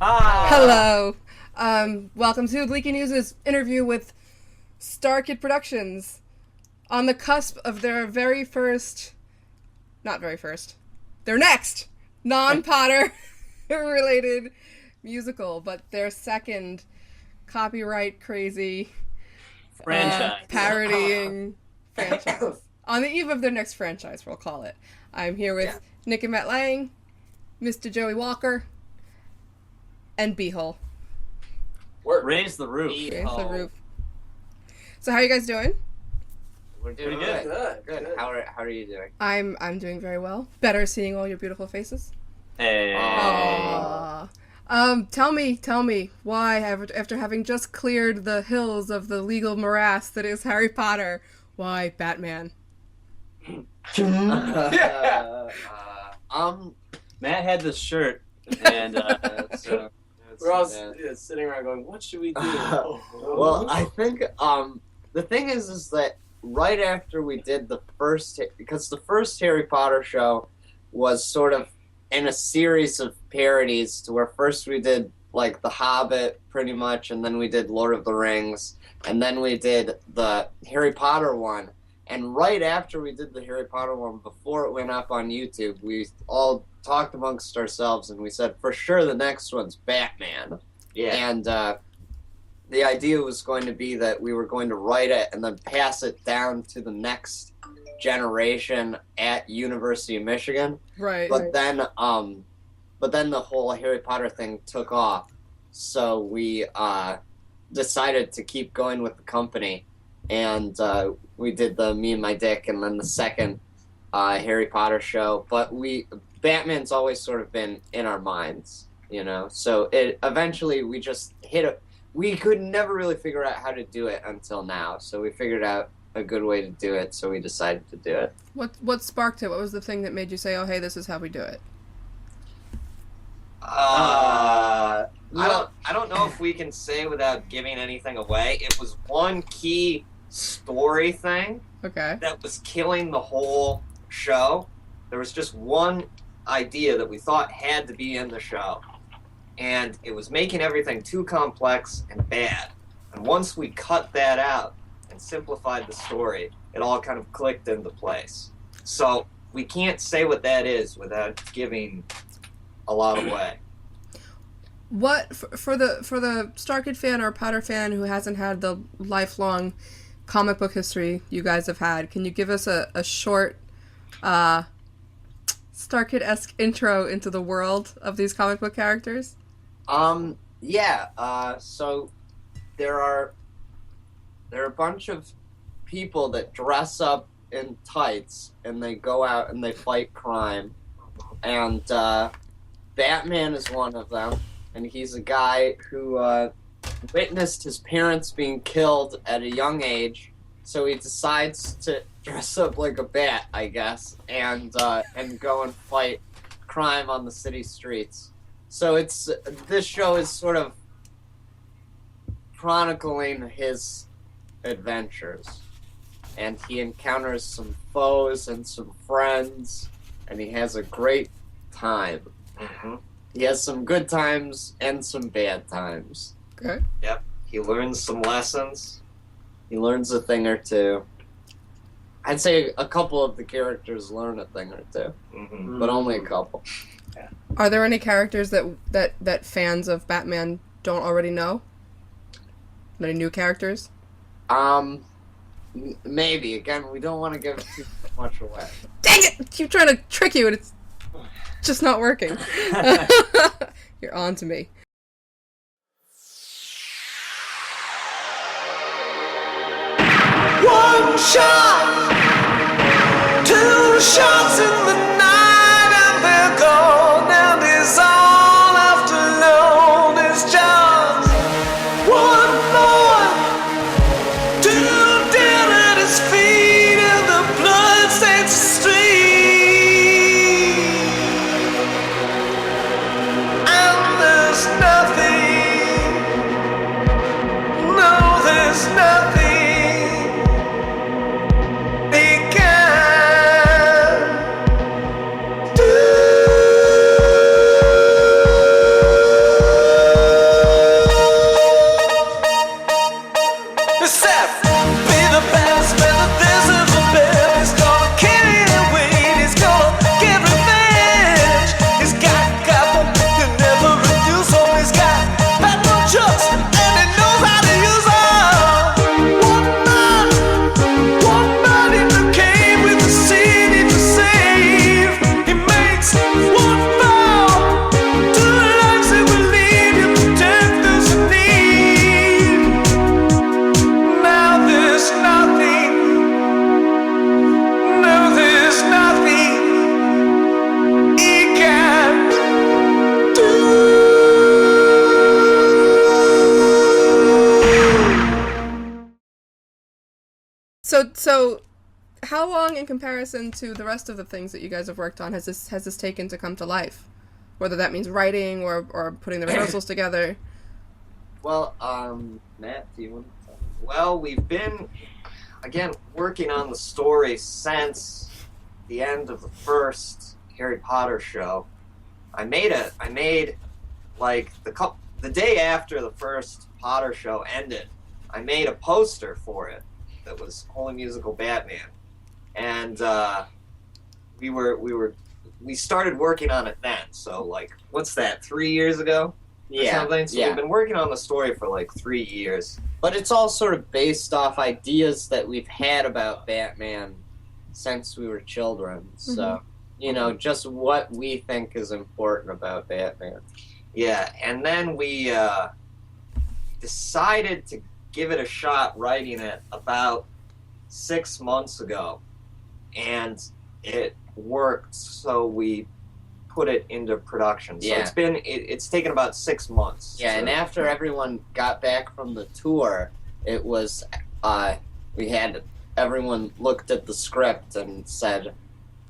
Hi. Hello. Welcome to LeakyNews' interview with StarKid Productions on the cusp of their their next non-Potter related musical, but their second copyright crazy Franchise. parodying franchise. On the eve of their next franchise, we'll call it. I'm here with Nick and Matt Lang, Mr. Joey Walker, and Beehole. Raise the roof. Raise the roof. So how are you guys doing? We're doing Pretty good. How are you doing? I'm doing very well. Better seeing all your beautiful faces. Hey. Aww. Tell me why, after having just cleared the hills of the legal morass that is Harry Potter, why Batman? Matt had this shirt, and We're all sitting around going, "What should we do?" Well, I think the thing is that right after we did the first, because the first Harry Potter show was sort of in a series of parodies, to where first we did like The Hobbit, pretty much, and then we did Lord of the Rings, and then we did the Harry Potter one. And right after we did the Harry Potter one, before it went up on YouTube, we all talked amongst ourselves, and we said, for sure the next one's Batman. yeah. And the idea was going to be that we were going to write it and then pass it down to the next generation at University of Michigan. Right. But then the whole Harry Potter thing took off, so we decided to keep going with the company, and we did the Me and My Dick, and then the second Harry Potter show. But Batman's always sort of been in our minds, you know. So eventually we just hit it. We could never really figure out how to do it until now. So we figured out a good way to do it. So we decided to do it. What sparked it? What was the thing that made you say, "Oh, hey, this is how we do it"? I don't know if we can say without giving anything away. It was one key story thing Okay. that was killing the whole show. There was just one idea that we thought had to be in the show, and it was making everything too complex and bad. And once we cut that out and simplified the story, it all kind of clicked into place. So we can't say what that is without giving a lot away. What for the StarKid fan or Potter fan who hasn't had the lifelong comic book history you guys have had, can you give us a short StarKid-esque intro into the world of these comic book characters? So there are a bunch of people that dress up in tights and they go out and they fight crime, and Batman is one of them, and he's a guy who witnessed his parents being killed at a young age, so he decides to dress up like a bat, I guess, and go and fight crime on the city streets. So this show is sort of chronicling his adventures, and he encounters some foes and some friends, and he has a great time. Mm-hmm. He has some good times and some bad times. Okay. Yep. He learns some lessons. He learns a thing or two. I'd say a couple of the characters learn a thing or two, Mm-hmm. but only a couple. Are there any characters that fans of Batman don't already know? Any new characters? Maybe. Again, we don't want to give too much away. Dang it! Keep trying to trick you, and it's just not working. You're on to me. One shot, two shots in the night, and they're gone, and it's all left alone. It's just one more, two dead at his feet, and the blood stains the street. And there's nothing, no, there's nothing. the past, spend the days of the bed. He's gonna carry the weight, he's gonna get revenge. He's got capital, he'll never reduce him. He's got petrol trucks, and he knows how to use them. One man in the cave with a city to save. He makes one vow to the lives that will lead you, protect those in need. Now there's nothing he can do. So, how long, in comparison to the rest of the things that you guys have worked on, has this taken to come to life? Whether that means writing or putting the rehearsals together. Well, Matt, do you want to tell me? Well, we've been, again, working on the story since the end of the first Harry Potter show. I made like the day after the first Potter show ended, I made a poster for it that was Holy Musical Batman, and we started working on it then. So like, what's that? 3 years ago? Or something? So we've been working on the story for like 3 years. But it's all sort of based off ideas that we've had about Batman since we were children. So, you know, just what we think is important about Batman. Yeah, and then we decided to give it a shot writing it about 6 months ago, and it worked, so we put it into production. So it's taken about 6 months. Yeah, and after everyone got back from the tour, it was everyone looked at the script and said,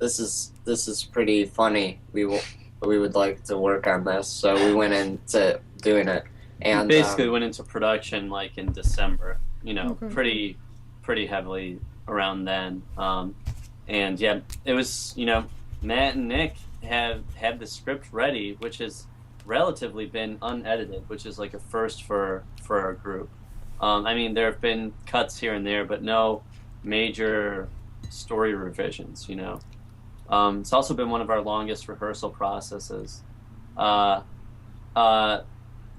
this is pretty funny. We would like to work on this. So we went into doing it. And basically went into production like in December, you know, pretty heavily around then. And yeah, it was, you know, Matt and Nick have had the script ready, which has relatively been unedited, which is like a first for our group. I mean, there have been cuts here and there, but no major story revisions, you know. It's also been one of our longest rehearsal processes.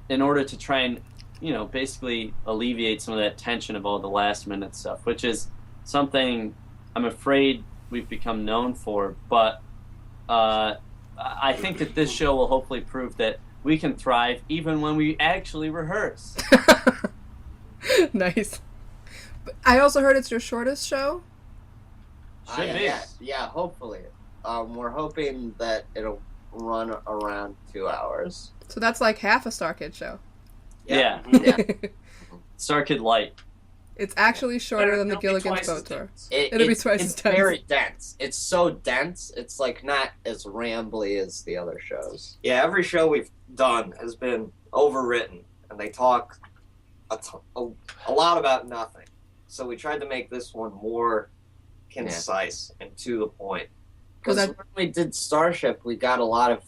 In order to try and, you know, basically alleviate some of that tension of all the last minute stuff, which is something I'm afraid we've become known for, but I think that this show will hopefully prove that we can thrive even when we actually rehearse. Nice. But I also heard it's your shortest show? Should be. Yeah, hopefully. We're hoping that it'll run around 2 hours. So that's like half a StarKid show. Yeah. StarKid Light. It's actually shorter than the Gilligan's Boat Tour. It'll be twice as dense. dense. It's very dense. It's so dense, it's like not as rambly as the other shows. Yeah, every show we've done has been overwritten, and they talk a lot about nothing. So we tried to make this one more concise and to the point. Because when we did Starship, we got a lot of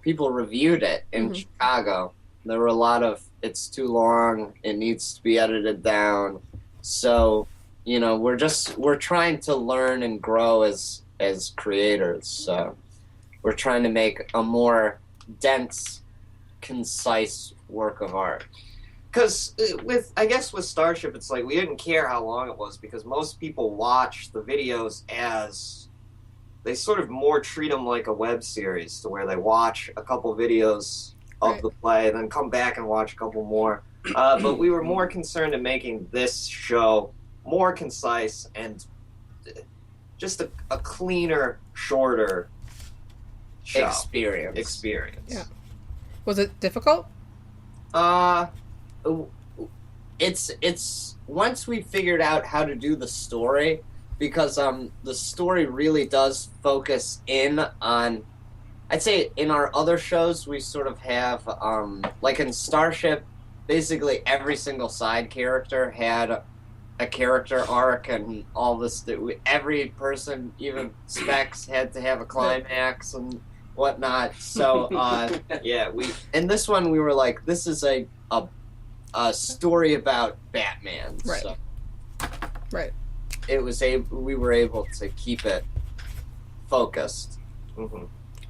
people reviewed it in Chicago. There were a lot of, it's too long, it needs to be edited down. So, you know, we're trying to learn and grow as creators. So we're trying to make a more dense, concise work of art. Because with Starship, it's like we didn't care how long it was, because most people watch the videos as, they sort of more treat them like a web series, to where they watch a couple videos of the play, then come back and watch a couple more. But we were more concerned in making this show more concise and just a cleaner, shorter show. Experience. Yeah. Was it difficult? It's once we figured out how to do the story, because the story really does focus in on, I'd say in our other shows we sort of have like in Starship, basically every single side character had a character arc and all this. Every person, even Specs, had to have a climax and whatnot. So in this one we were like, this is a story about Batman. Right. So Right. we were able to keep it focused. Mm-hmm.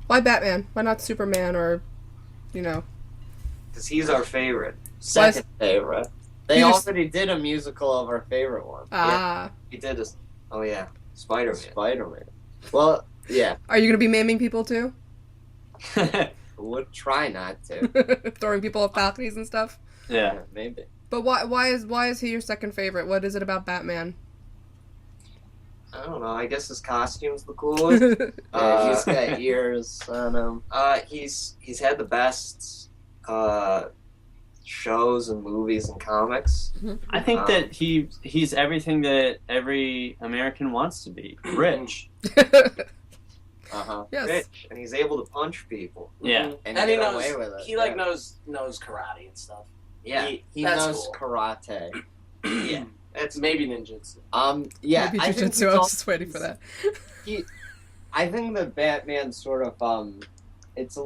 Why Batman? Why not Superman or, Because he's our favorite. Second favorite. They already did a musical of our favorite one. Ah. He did this. Oh yeah, Spider-Man. Spider-Man. Well, yeah. Are you going to be maiming people too? Would try not to. Throwing people off balconies and stuff? Yeah, maybe. But why is he your second favorite? What is it about Batman? I don't know. I guess his costume's the coolest. He's got ears on him. He's had the best shows and movies and comics. I think that he's everything that every American wants to be. Rich. Yes. Rich, and he's able to punch people. Yeah. And he get knows, away with it. he like knows karate and stuff. Yeah. He That's knows cool. karate. Yeah. It's Maybe ninjutsu. Yeah. Maybe I think jujitsu. I was just waiting for that. I think that Batman sort of it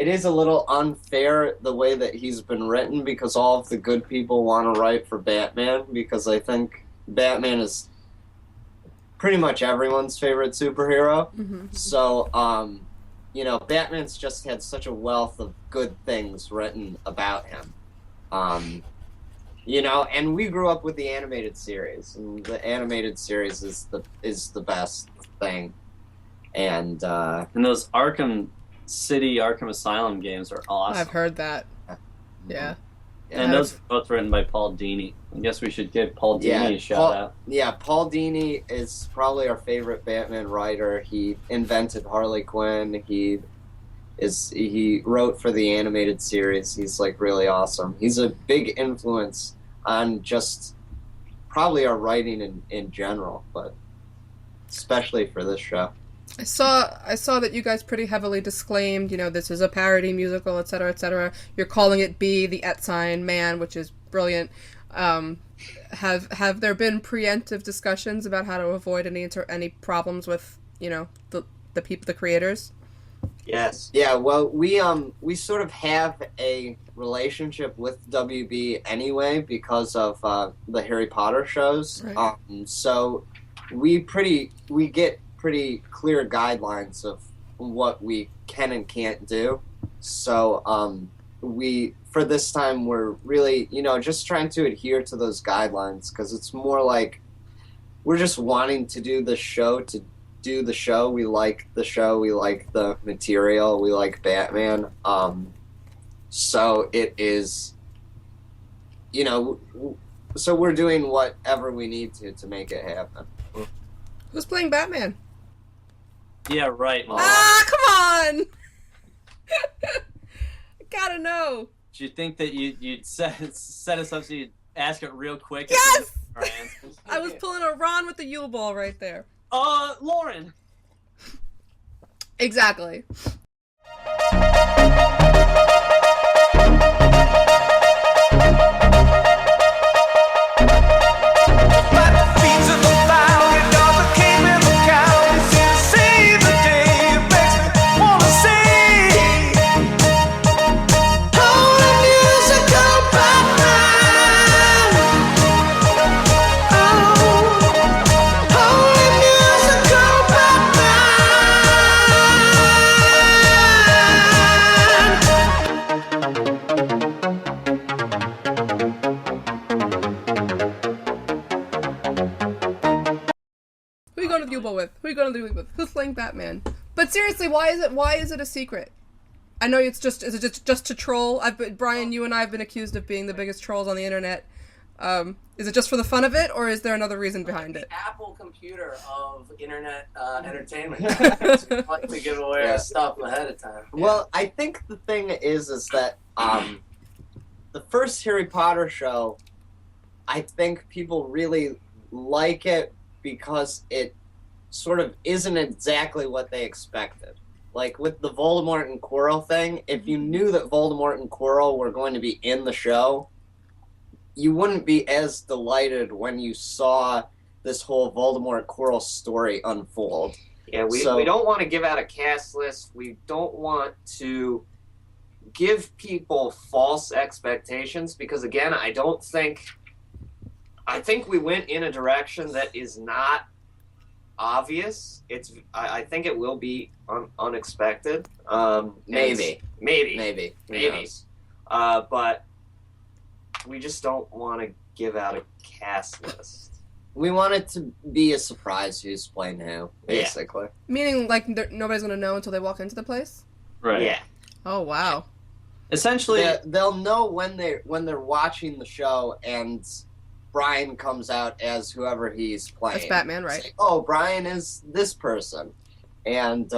is a little unfair the way that he's been written, because all of the good people want to write for Batman, because I think Batman is pretty much everyone's favorite superhero. Mm-hmm. So, Batman's just had such a wealth of good things written about him. And we grew up with the animated series, and the animated series is the best thing. And those Arkham Asylum games are awesome. I've heard that. Yeah. And those are both written by Paul Dini. I guess we should give Paul Dini a shout out. Yeah, Paul Dini is probably our favorite Batman writer. He invented Harley Quinn. He wrote for the animated series. He's like really awesome. He's a big influence on just probably our writing in general, but especially for this show. I saw that you guys pretty heavily disclaimed, this is a parody musical, etc., etc. You're calling it B, the @ man, which is brilliant. Have there been preemptive discussions about how to avoid any problems with, the people, the creators? Yes. Yeah, well, we sort of have a relationship with WB anyway because of the Harry Potter shows. Right. So we get pretty clear guidelines of what we can and can't do. So for this time, we're really, just trying to adhere to those guidelines, because it's more like we're just wanting to do the show to do the show. We like the show. We like the material. We like Batman. So it is, so we're doing whatever we need to make it happen. Who's playing Batman? Yeah, right, Mom. Come on! I gotta know. Do you think that you'd set us up so you'd ask it real quick? Yes! Our answers? I was pulling a Ron with the Yule Ball right there. Lauren. Exactly. Who are you going to do with? Who's playing Batman? But seriously, why is it a secret? I know is it just to troll? Brian, you and I have been accused of being the biggest trolls on the internet. Is it just for the fun of it, or is there another reason behind it? Apple computer of internet entertainment. We like to give away our stuff ahead of time. Well, I think the thing is that the first Harry Potter show, I think people really like it because it sort of isn't exactly what they expected. Like with the Voldemort and Quirrell thing, if you knew that Voldemort and Quirrell were going to be in the show, you wouldn't be as delighted when you saw this whole Voldemort Quirrell story unfold. Yeah, we don't want to give out a cast list. We don't want to give people false expectations because, again, I don't think I think we went in a direction that is not obvious. I think it will be unexpected. Maybe. But we just don't want to give out a cast list. We want it to be a surprise who's playing who, basically. Meaning, like, nobody's going to know until they walk into the place? Right. Yeah. Oh, wow. Essentially... They'll know when they're watching the show and Brian comes out as whoever he's playing. That's Batman, right? Like, oh, Brian is this person. And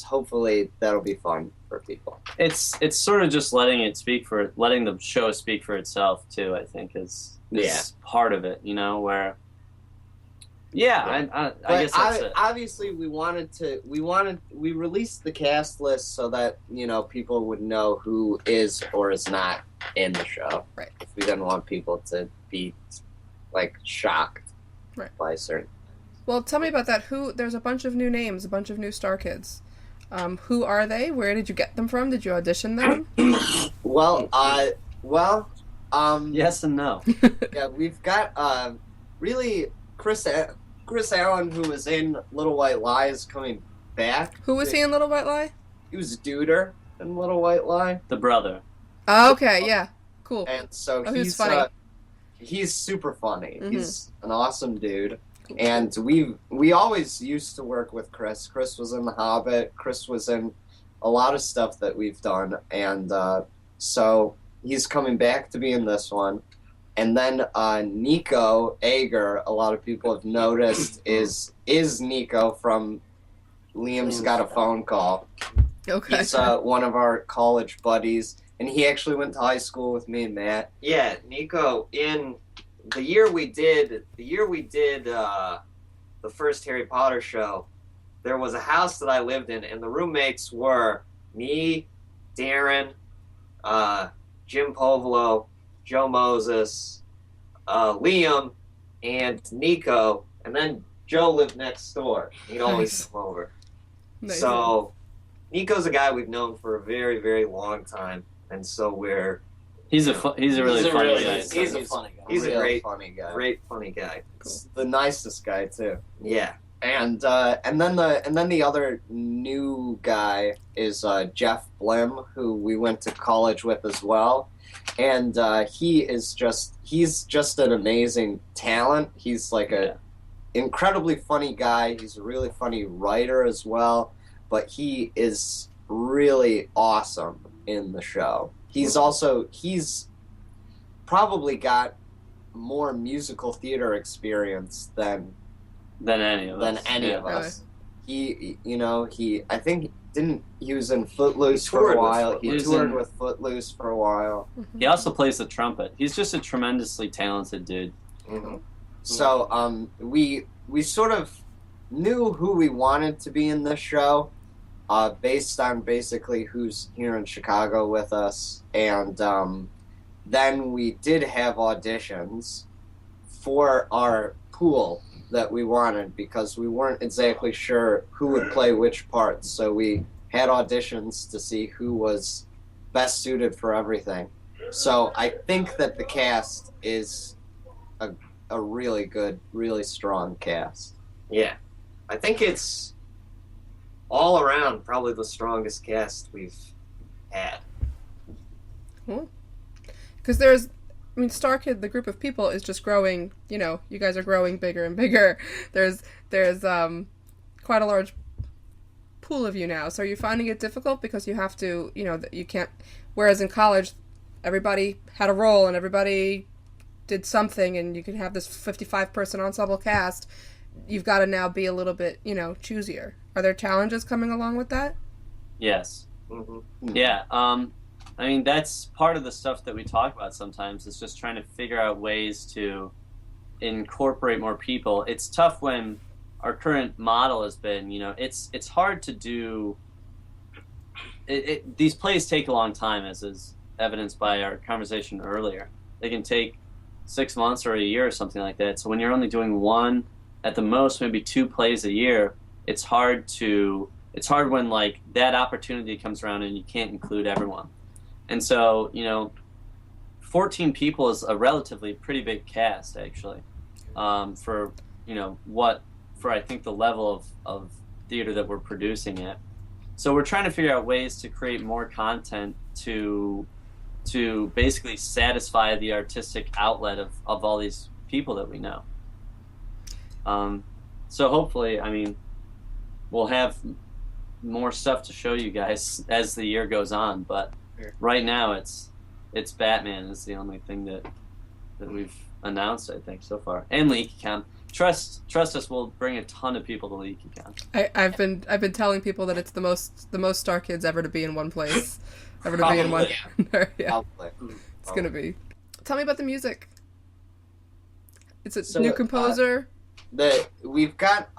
hopefully that'll be fun for people. It's sort of just letting the show speak for itself, too, I think, is part of it, you know, where I guess that's it. Obviously we released the cast list so that, you know, people would know who is or is not in the show. Right. If we didn't want people to be like shocked by certain. Well, tell me about that. There's a bunch of new names, a bunch of new StarKids. Who are they? Where did you get them from? Did you audition them? Well, yes and no. Yeah, we've got really Chris Allen, who was in Little White Lie, is coming back. Who was he in Little White Lie? He was Duder in Little White Lie. The brother. Oh, okay, yeah, cool. And so he's funny. He's super funny. Mm-hmm. He's an awesome dude. And we always used to work with Chris. Chris was in The Hobbit. Chris was in a lot of stuff that we've done. And so he's coming back to be in this one. And then Nico Ager, a lot of people have noticed, is Nico from Liam's Got a Phone Call. Okay. He's one of our college buddies. And he actually went to high school with me and Matt. Yeah, Nico, in the year we did the first Harry Potter show, there was a house that I lived in, and the roommates were me, Darren, Jim Povolo, Joe Moses, Liam, and Nico, and then Joe lived next door. He'd always come over. Nice. So Nico's a guy we've known for a very, very long time, and so he's a really funny guy. He's a funny guy. He's a great funny guy. Great funny guy. Cool. The nicest guy too. Yeah. And then the other new guy is Jeff Blim, who we went to college with as well. And he's just an amazing talent. He's like a incredibly funny guy. He's a really funny writer as well. But he is really awesome in the show. He's probably got more musical theater experience than any of us. He was in Footloose for a while. He toured with Footloose for a while. He also plays the trumpet. He's just a tremendously talented dude. Mm-hmm. So we sort of knew who we wanted to be in this show, based on basically who's here in Chicago with us, and then we did have auditions for our pool that we wanted because we weren't exactly sure who would play which parts. So we had auditions to see who was best suited for everything. So I think that the cast is a really good, really strong cast. Yeah. I think it's all around probably the strongest cast we've had. Because StarKid, the group of people, is just growing. You know, you guys are growing bigger and bigger. There's quite a large pool of you now. So are you finding it difficult because you have to, you can't, whereas in college, everybody had a role and everybody did something and you could have this 55-person ensemble cast. You've got to now be a little bit, choosier. Are there challenges coming along with that? Yes. Mm-hmm. Yeah. That's part of the stuff that we talk about sometimes, is just trying to figure out ways to incorporate more people. It's tough when our current model has been, it's hard to do. These plays take a long time, as is evidenced by our conversation earlier. They can take 6 months or a year or something like that. So when you're only doing one, at the most maybe 2 plays a year, it's hard when like that opportunity comes around and you can't include everyone. And so, 14 people is a relatively pretty big cast, actually, for I think the level of theater that we're producing at. So we're trying to figure out ways to create more content to basically satisfy the artistic outlet of all these people that we know. So hopefully, I mean, we'll have more stuff to show you guys as the year goes on, but right now it's Batman is the only thing that we've announced, I think, so far. And LeakyCon. Trust us, we'll bring a ton of people to LeakyCon. I've been telling people that it's the most StarKids ever to be in one place. Ever to Probably, be in one. Yeah. It's gonna be. Tell me about the music. It's a new composer. We've got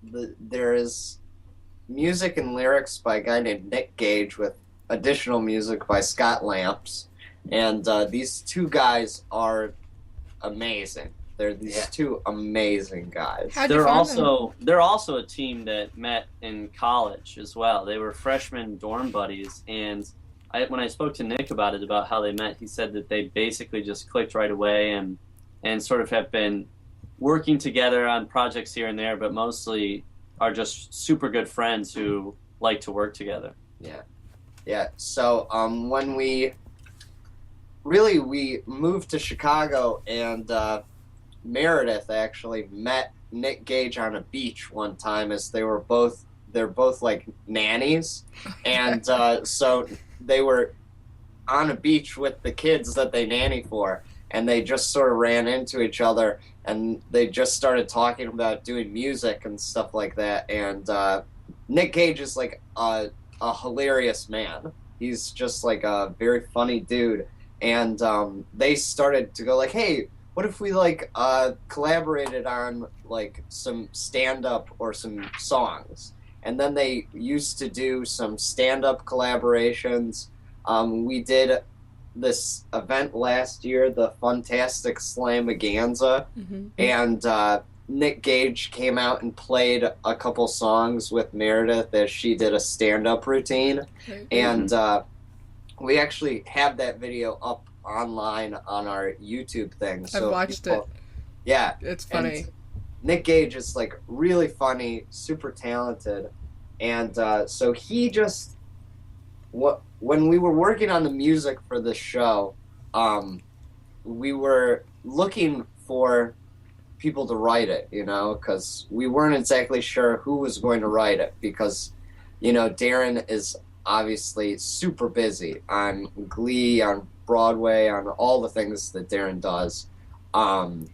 there is music and lyrics by a guy named Nick Gage with additional music by Scott Lamps, and these two guys are amazing. They're these two amazing guys. They're also a team that met in college as well. They were freshman dorm buddies, and when I spoke to Nick about it, about how they met, he said that they basically just clicked right away and sort of have been working together on projects here and there, but mostly are just super good friends who like to work together. Yeah. So when we moved to Chicago, and Meredith actually met Nick Gage on a beach one time, as they're both like nannies, and so they were on a beach with the kids that they nanny for, and they just sort of ran into each other, and they just started talking about doing music and stuff like that. And Nick Gage is like a hilarious man. He's just like a very funny dude, and they started to go like, hey, what if we like collaborated on like some stand-up or some songs? And then they used to do some stand-up collaborations. We did this event last year, the Funtastic Slamaganza, and Nick Gage came out and played a couple songs with Meredith as she did a stand-up routine. And we actually have that video up online on our YouTube thing. So I've watched it. Yeah. It's funny. And Nick Gage is like really funny, super talented. And so he just, when we were working on the music for the show, we were looking for people to write it, because we weren't exactly sure who was going to write it, because, Darren is obviously super busy on Glee, on Broadway, on all the things that Darren does. And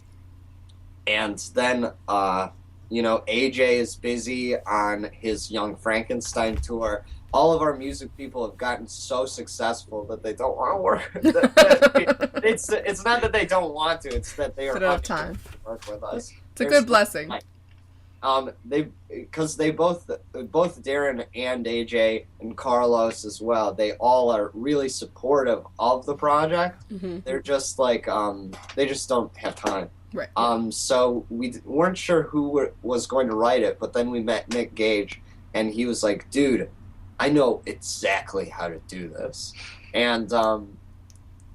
then, AJ is busy on his Young Frankenstein tour. All of our music people have gotten so successful that they don't want to work. It's not that they don't want to; it's that they are not time to work with us. It's a good blessing. Because they both Darren and AJ and Carlos as well. They all are really supportive of the project. They're just like they just don't have time. Right. So we weren't sure who was going to write it, but then we met Nick Gage, and he was like, "Dude, I know exactly how to do this," and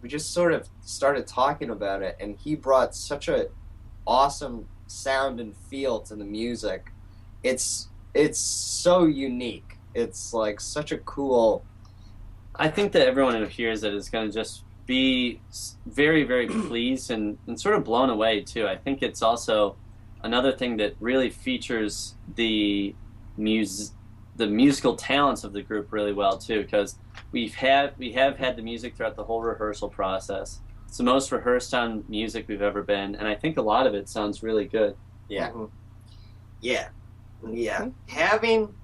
we just sort of started talking about it, and he brought such a awesome sound and feel to the music. It's so unique. It's like such a cool. I think that everyone who hears it is going to just be very, very pleased and sort of blown away too. I think it's also another thing that really features the musical talents of the group really well too, because we have had the music throughout the whole rehearsal process. It's the most rehearsed on music we've ever been, and I think a lot of it sounds really good. Yeah. Having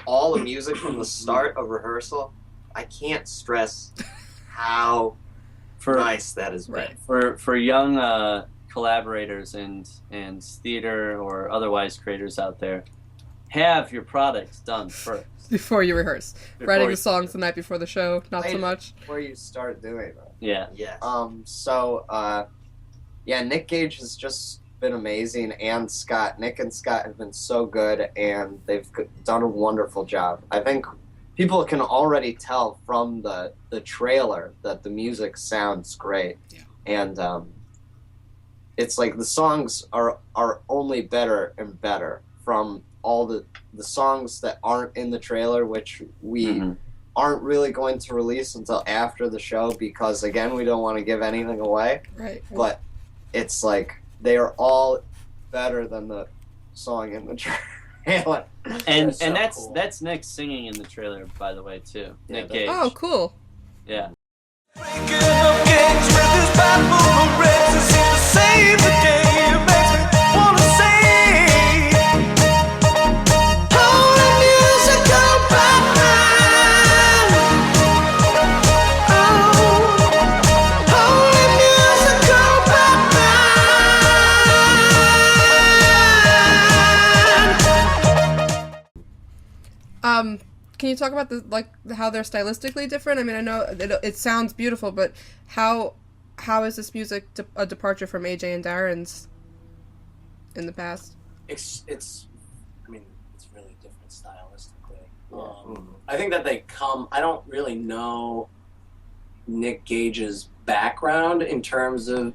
all the music from the start of rehearsal, I can't stress how nice that has been. For young collaborators and theater or otherwise creators out there, have your products done first. Before you rehearse. Writing the songs the night before the show, not so much. Before you start doing it. Yeah. Nick Gage has just been amazing, and Scott. Nick and Scott have been so good, and they've done a wonderful job. I think people can already tell from the trailer that the music sounds great. Yeah. And it's like the songs are only better and better from all the songs that aren't in the trailer, which we aren't really going to release until after the show because, again, we don't want to give anything away. Right. But it's like they are all better than the song in the trailer. And so that's cool. that's Nick singing in the trailer, by the way, too. Nick Gage. Oh, cool. Yeah. Can you talk about how they're stylistically different? I mean, I know it sounds beautiful, but how is this music a departure from AJ and Darren's in the past? It's really different stylistically. I think that they come. I don't really know Nick Gage's background in terms of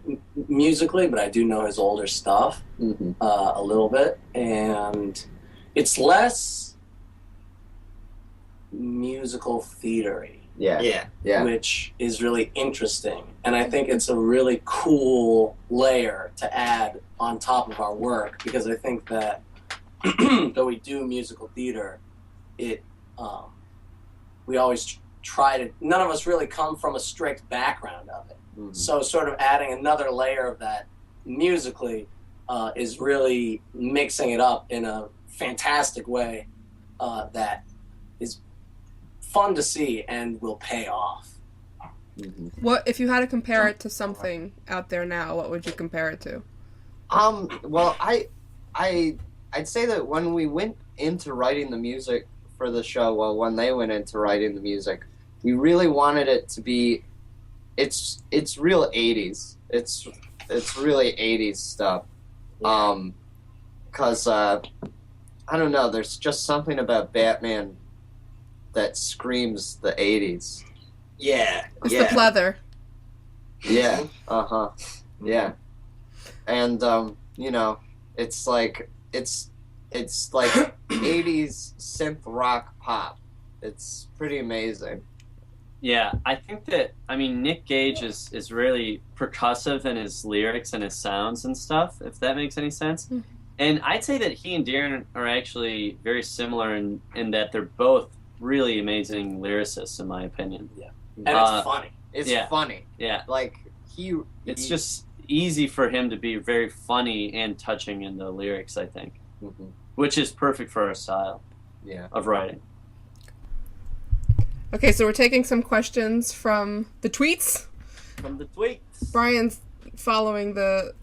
musically, but I do know his older stuff a little bit, and it's less musical theatery, which is really interesting, and I think it's a really cool layer to add on top of our work, because I think that though we do musical theater, we always try to, none of us really come from a strict background of it, so sort of adding another layer of that musically is really mixing it up in a fantastic way that is fun to see and will pay off. What if you had to compare it to something out there now? What would you compare it to? Well, I'd say that when we went into writing the music for the show, when they went into writing the music, we really wanted it to be, it's real 80s. It's really 80s stuff. Cause I don't know, there's just something about Batman that screams the 80s. Yeah. It's the pleather. Yeah. Yeah. And it's like 80s synth rock pop. It's pretty amazing. Yeah, I think that, Nick Gage is really percussive in his lyrics and his sounds and stuff, if that makes any sense. And I'd say that he and Darren are actually very similar in that they're both really amazing lyricists, in my opinion. Yeah. And it's funny. It's funny. Yeah. Like, it's just easy for him to be very funny and touching in the lyrics, I think. Which is perfect for our style of writing. Okay, so we're taking some questions from the tweets. Brian's following the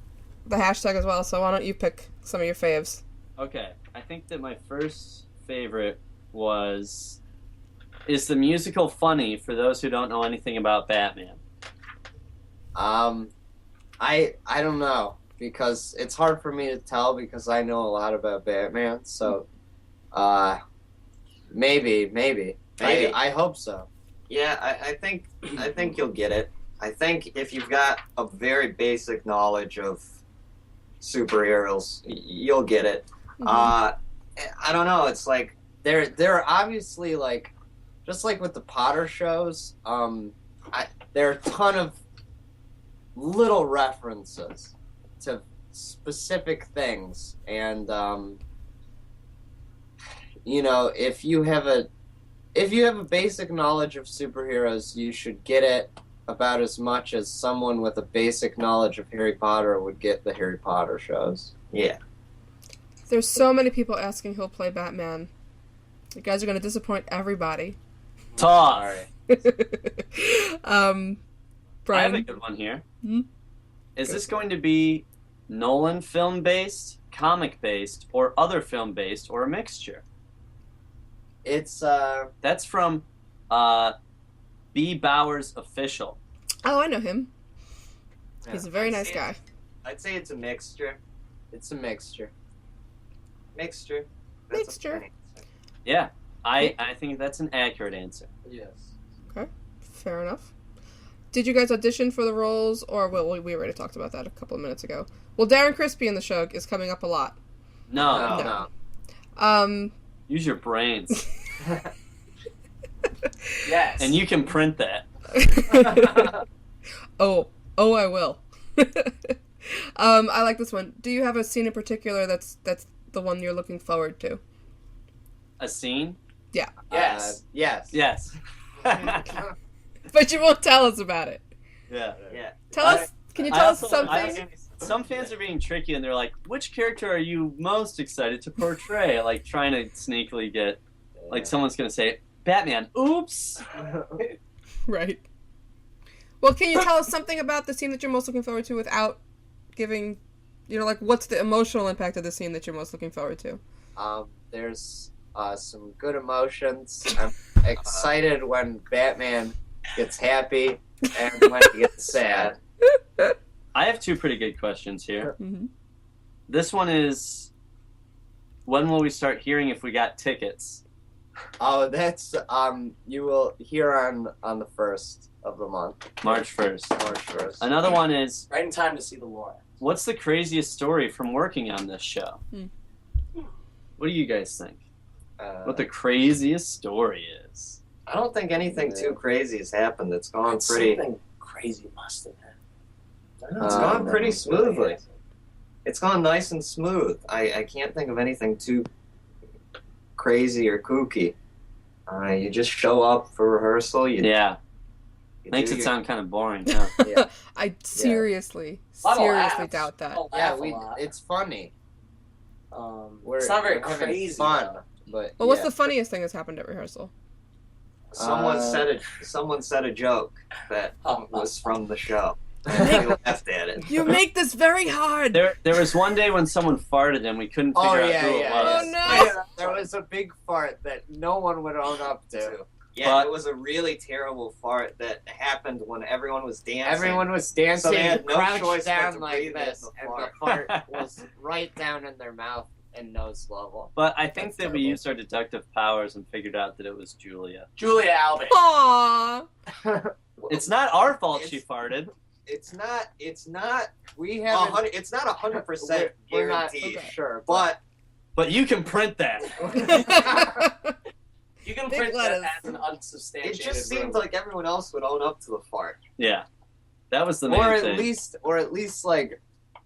hashtag as well, so why don't you pick some of your faves? Okay, I think that my first favorite is the musical funny for those who don't know anything about Batman? I don't know, because it's hard for me to tell because I know a lot about Batman, so maybe. I hope so. Yeah, I think you'll get it. I think if you've got a very basic knowledge of superheroes, you'll get it. I don't know, it's like there are obviously, like, just like with the Potter shows, there are a ton of little references to specific things, and if you have a basic knowledge of superheroes, you should get it about as much as someone with a basic knowledge of Harry Potter would get the Harry Potter shows. Yeah. There's so many people asking who'll play Batman. You guys are going to disappoint everybody. Tough. Brian? I have a good one here. Is this going to be Nolan film-based, comic-based, or other film-based, or a mixture? It's, That's from B. Bowers Official. Oh, I know him. Yeah, He's a very nice guy. I'd say it's a mixture. It's a mixture. Mixture. Mixture. That's Yeah. I think that's an accurate answer. Yes. Okay, fair enough. Did you guys audition for the roles, or well, we already talked about that a couple of minutes ago. Well, Darren Crispy in the show is coming up a lot. No. Use your brains. Yes. And you can print that. Oh, I will. I like this one. Do you have a scene in particular that's the one you're looking forward to? A scene? Yeah. Yes. Yes. But you won't tell us about it. Yeah. Tell us. Can you tell us something? Some fans are being tricky and they're like, which character are you most excited to portray? Like trying to sneakily get, like someone's going to say, Batman. Oops. Right. Well, can you tell us something about the scene that you're most looking forward to without giving, like what's the emotional impact of the scene that you're most looking forward to? There's some good emotions. I'm excited when Batman gets happy and when he gets sad. I have two pretty good questions here. Mm-hmm. This one is, when will we start hearing if we got tickets? Oh, that's you will hear on the 1st of the month. March 1st. March 1st. Another one is, Right in time to see the Laura. what's the craziest story from working on this show? What do you guys think? What the craziest story is? I don't think anything too crazy has happened. It's gone pretty. Something crazy must have happened. It's gone pretty smoothly. It's gone nice and smooth. I can't think of anything too crazy or kooky. You just show up for rehearsal. You Makes it sound kind of boring. Huh? Yeah. I seriously doubt that. It's funny. It's not very we're having crazy. fun, Though. but Well, what's the funniest thing that's happened at rehearsal? Someone said a joke that was from the show. We laughed at it. You make this very hard. There was one day when someone farted and we couldn't figure out who it was. Oh no! There was a big fart that no one would own up to. Yeah, it was a really terrible fart that happened when everyone was dancing. Everyone was dancing, So they had no crouched choice but down to like breathe in this, the and the fart. fart was right down in their mouth and nose level. But I think That's that we terrible. used our deductive powers and figured out that it was Julia. Julia Albert. Aww. It's not our fault she farted. It's not. We haven't. It's not 100% We're not guaranteed. sure, But But you can print that. You can Big print letters. that as an unsubstantiated it just seems rumor. like everyone else would own up to the fart. Yeah. That was the main or thing. at least like,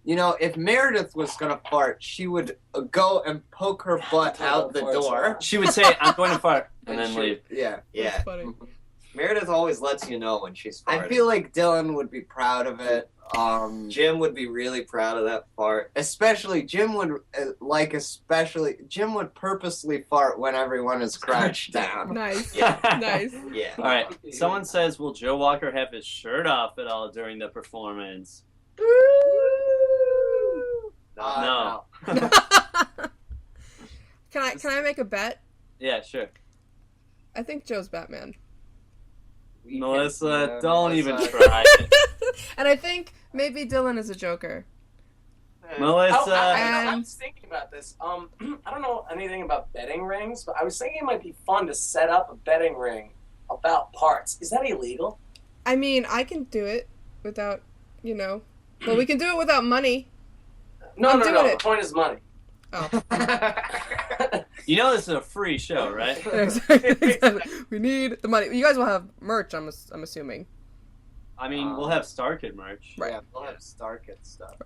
if Meredith was gonna fart, she would go and poke her butt out the door. She would say, I'm going to fart, and then she- leave. Yeah. Yeah. That's funny. Meredith always lets you know when she's farting. I feel like Dylan would be proud of it. Jim would be really proud of that fart. Especially Jim would Jim would purposely fart when everyone is crouched down. Nice. Yeah. Nice. Yeah. All right. Someone says, will Joe Walker have his shirt off at all during the performance? No. Can I make a bet? Yeah, sure. I think Joe's Batman. Melissa, don't even Melissa. try it. And I think maybe Dylan is a Joker. Melissa. I was thinking about this. I don't know anything about betting rings, but I was thinking it might be fun to set up a betting ring about parts. Is that illegal? I mean, I can do it without, well, we can do it without money. No. I'm doing The it. point is money. Oh. You know this is a free show, right? Exactly. We need the money. You guys will have merch, I'm assuming. I mean, we'll have StarKid merch. Right. Yeah, we'll have StarKid stuff.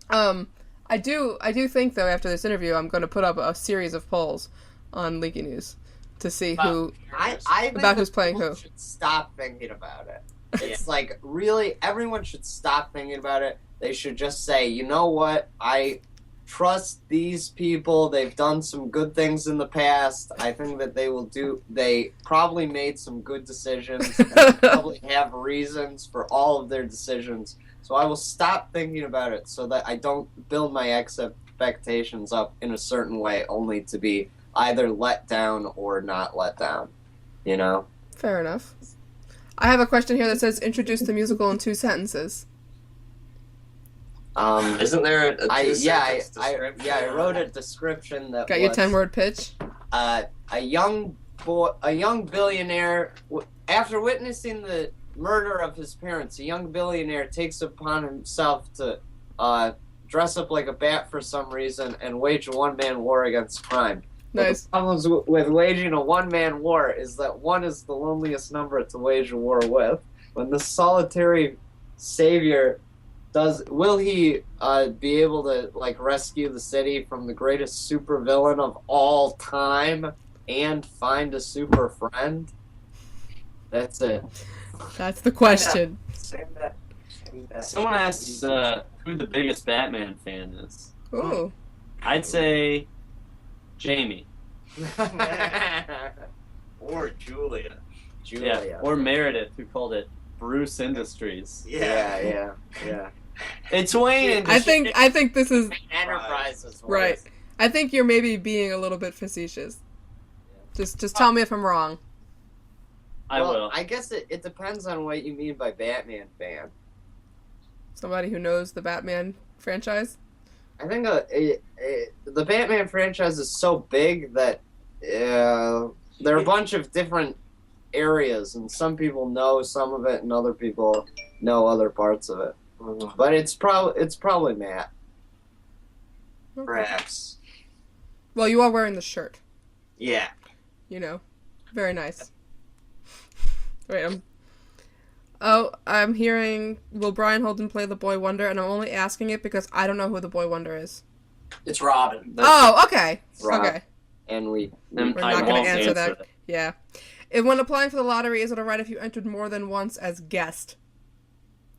I do think though after this interview I'm going to put up a series of polls on LeakyNews to see who I think about that who's playing people who. should stop thinking about it. It's like really everyone should stop thinking about it. They should just say, you know what, I trust these people. They've done some good things in the past. I think that they probably made some good decisions and probably have reasons for all of their decisions. So I will stop thinking about it so that I don't build my expectations up in a certain way only to be either let down or not let down. Fair enough. I have a question here that says introduce the musical in 2 sentences. Isn't there a I two-sentence description? wrote a description that Got your was, 10-word pitch? a young billionaire, after witnessing the murder of his parents, a young billionaire takes upon himself to dress up like a bat for some reason and wage a one-man war against crime. Nice. The problems with waging a one-man war is that one is the loneliest number to wage a war with. When the solitary savior will he be able to like rescue the city from the greatest supervillain of all time and find a super friend? That's it. That's the question. Someone asks who the biggest Batman fan is. Ooh. I'd say Jamie. Or Julia. Yeah. Or Meredith, who called it Bruce Industries. Yeah. It's Wayne Industries. I think this is Enterprises. right. I think you're maybe being a little bit facetious. Just tell me if I'm wrong. I will. I guess it depends on what you mean by Batman fan. Somebody who knows the Batman franchise? I think the Batman franchise is so big that there are a bunch of different areas, and some people know some of it, and other people know other parts of it. But it's probably Matt. Perhaps. Well, you are wearing the shirt. Yeah. You know, very nice. Wait, I'm hearing, will Brian Holden play the Boy Wonder? And I'm only asking it because I don't know who the Boy Wonder is. It's Robin. Oh, okay. Rob. Okay. And we're not going to answer that. Yeah. And when applying for the lottery, is it alright if you entered more than once as guest?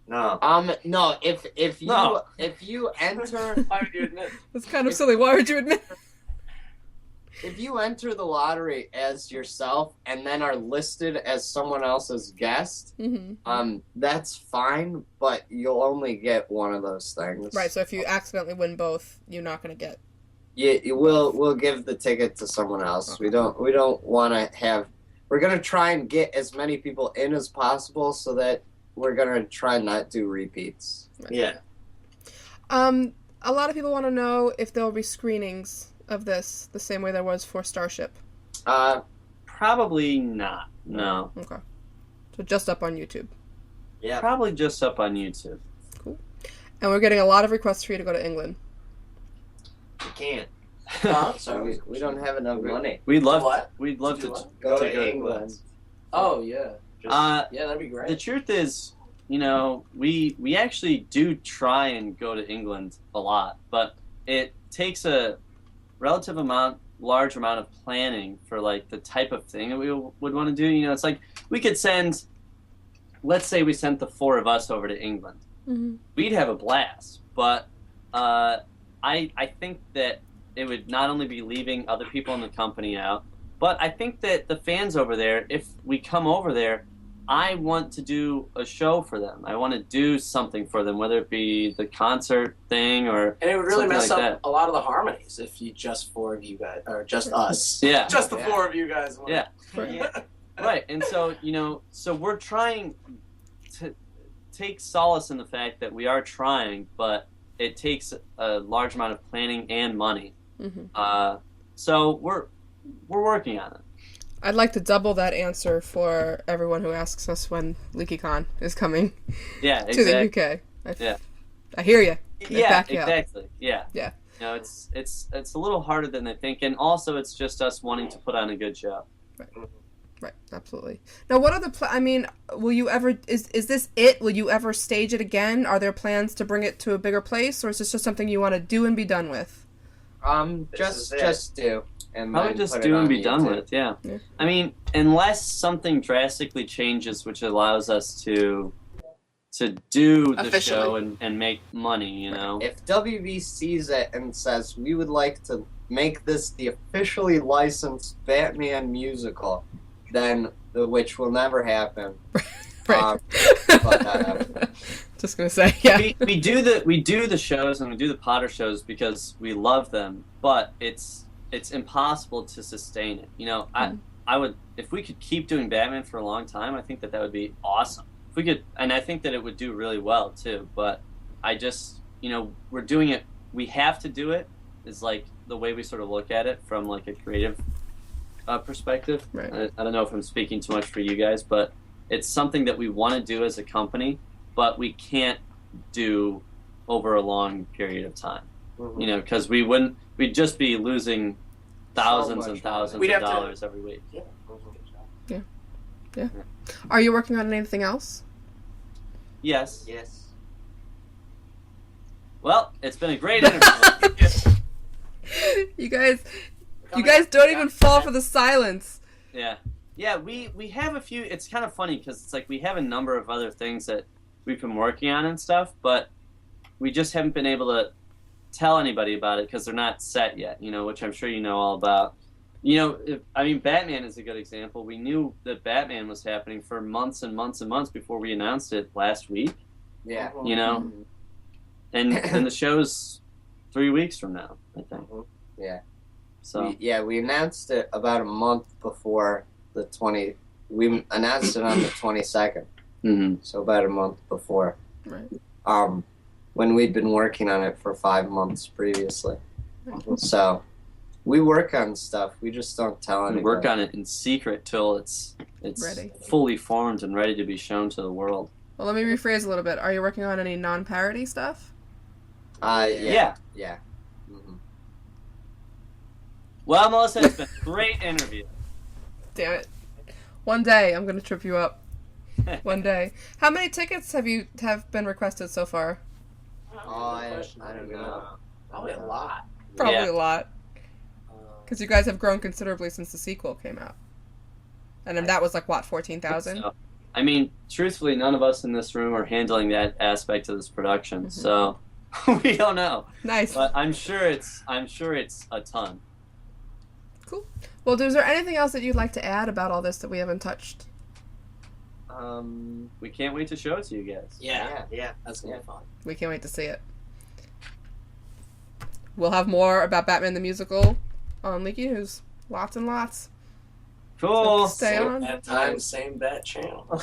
No. No. If you enter, Why would you admit? That's kind of silly. Why would you admit? if you enter the lottery as yourself and then are listed as someone else's guest, that's fine, but you'll only get one of those things. Right. So if you accidentally win both, you're not going to get. Yeah, we'll give the ticket to someone else. Okay. We don't want to have. We're gonna try and get as many people in as possible, so that we're gonna try not do repeats. Yeah. A lot of people want to know if there will be screenings of this, the same way there was for Starship. Probably not. No. Okay. So just up on YouTube. Yeah. Probably just up on YouTube. Cool. And we're getting a lot of requests for you to go to England. You can't. So we don't have enough money. We'd love What? We'd love To to what? Go to England. Oh yeah. Yeah, that'd be great. The truth is, you know, we actually do try and go to England a lot, but it takes a large amount of planning for like the type of thing that we would want to do. You know, it's like we could send, let's say we sent the four of us over to England. Mm-hmm. We'd have a blast, but I think that it would not only be leaving other people in the company out, but I think that the fans over there, if we come over there, I want to do a show for them. I want to do something for them, whether it be the concert thing or And it would really mess like up a lot of the harmonies if you just four of you guys, or just us. Yeah. Just the four of you guys. Yeah. Yeah. Right. And so, you know, so we're trying to take solace in the fact that we are trying, but it takes a large amount of planning and money. Mm-hmm. So we're working on it. I'd like to double that answer for everyone who asks us when LeakyCon is coming Yeah, to the UK. I hear you. Yeah, exactly. Yeah. Yeah. You know, it's a little harder than they think, and also it's just us wanting to put on a good show. Right, absolutely. Now, what are the will you ever, is this it? Will you ever stage it again? Are there plans to bring it to a bigger place, or is this just something you want to do and be done with? Just do. And Probably then just put it do and on be done YouTube. with, yeah. I mean, unless something drastically changes which allows us to do the Officially. show and make money, you know. If WB sees it and says, we would like to make this the officially licensed Batman musical, then, which will never happen. Right. Just gonna say, yeah. We do the shows and we do the Potter shows because we love them, but it's impossible to sustain it. You know, I would, if we could keep doing Batman for a long time, I think that would be awesome. If we could, and I think that it would do really well too. But I just, you know, we're doing it. We have to do it. Is like the way we sort of look at it from like a creative perspective. Right. I don't know if I'm speaking too much for you guys, but it's something that we want to do as a company, but we can't do over a long period of time. Mhm. You know, because we'd just be losing thousands and thousands of dollars every week. Yeah. Are you working on anything else? Yes. Yes. Well, it's been a great interview. You guys don't even fall for the silence. Yeah, we have a few. It's kind of funny because it's like we have a number of other things that we've been working on and stuff, but we just haven't been able to tell anybody about it because they're not set yet, you know, which I'm sure you know all about. You know, Batman is a good example. We knew that Batman was happening for months and months and months before we announced it last week. Yeah. You know? And the show's 3 weeks from now, I think. Yeah. So We announced it about a month before the 20. We announced it on the 22nd. Mm-hmm. So about a month before. Right. When we'd been working on it for 5 months previously. So we work on stuff. We just don't tell anybody. We work on it in secret till it's ready, fully formed and ready to be shown to the world. Well, let me rephrase a little bit. Are you working on any non-parody stuff? Yeah. Mm-hmm. Well, Melissa, it's been a great interview. Damn it. One day, I'm going to trip you up. One day. How many tickets have been requested so far? I don't know. Probably a lot. Probably a lot. Because you guys have grown considerably since the sequel came out. And then that was like, what, 14,000? So, I mean, truthfully, none of us in this room are handling that aspect of this production, so we don't know. Nice. But I'm sure it's a ton. Cool. Well, is there anything else that you'd like to add about all this that we haven't touched? We can't wait to show it to you guys. Yeah. That's gonna be fun. We can't wait to see it. We'll have more about Batman the Musical on LeakyNews. Lots and lots. Cool. So stay on. At times, same bat channel.